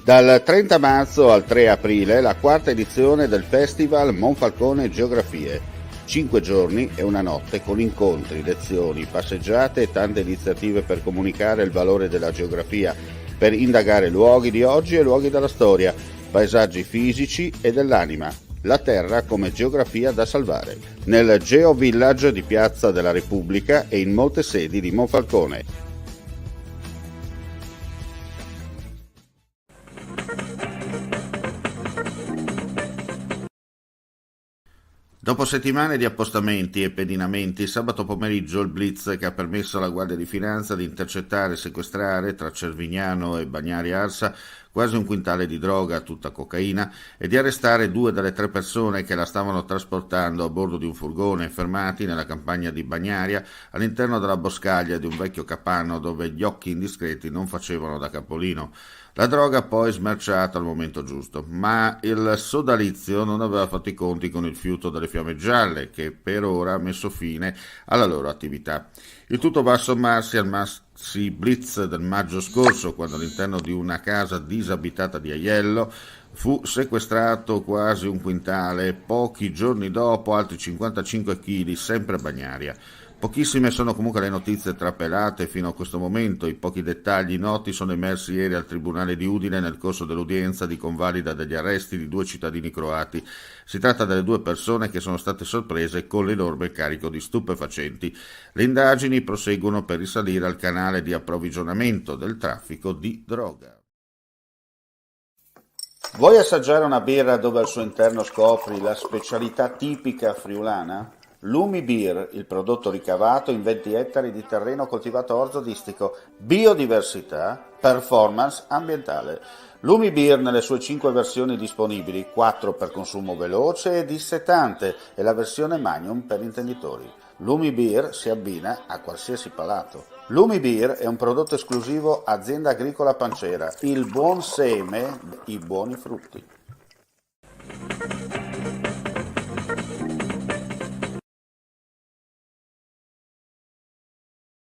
Dal 30 marzo al 3 aprile la quarta edizione del Festival Monfalcone Geografie. 5 giorni e una notte con incontri, lezioni, passeggiate e tante iniziative per comunicare il valore della geografia, per indagare luoghi di oggi e luoghi della storia, paesaggi fisici e dell'anima. La Terra come geografia da salvare. Nel Geo Village di Piazza della Repubblica e in molte sedi di Monfalcone. Dopo settimane di appostamenti e pedinamenti, sabato pomeriggio il blitz che ha permesso alla Guardia di Finanza di intercettare e sequestrare tra Cervignano e Bagnari Arsa quasi un quintale di droga, tutta cocaina, e di arrestare 2 delle 3 persone che la stavano trasportando a bordo di un furgone fermati nella campagna di Bagnaria all'interno della boscaglia di un vecchio capanno dove gli occhi indiscreti non facevano da capolino. La droga poi smerciata al momento giusto, ma il sodalizio non aveva fatto i conti con il fiuto delle fiamme gialle che per ora ha messo fine alla loro attività. Il tutto va a sommarsi al maxi blitz del maggio scorso, quando all'interno di una casa disabitata di Aiello fu sequestrato quasi un quintale e pochi giorni dopo altri 55 kg, sempre a Bagnaria. Pochissime sono comunque le notizie trapelate fino a questo momento, i pochi dettagli noti sono emersi ieri al Tribunale di Udine nel corso dell'udienza di convalida degli arresti di 2 cittadini croati. Si tratta delle 2 persone che sono state sorprese con l'enorme carico di stupefacenti. Le indagini proseguono per risalire al canale di approvvigionamento del traffico di droga. Vuoi assaggiare una birra dove al suo interno scopri la specialità tipica friulana? Lumi Beer, il prodotto ricavato in 20 ettari di terreno coltivato orzodistico, biodiversità, performance ambientale. Lumi Beer nelle sue 5 versioni disponibili, 4 per consumo veloce e dissetante e la versione Magnum per intenditori. Lumi Beer si abbina a qualsiasi palato. Lumi Beer è un prodotto esclusivo Azienda Agricola Pancera, il buon seme, i buoni frutti.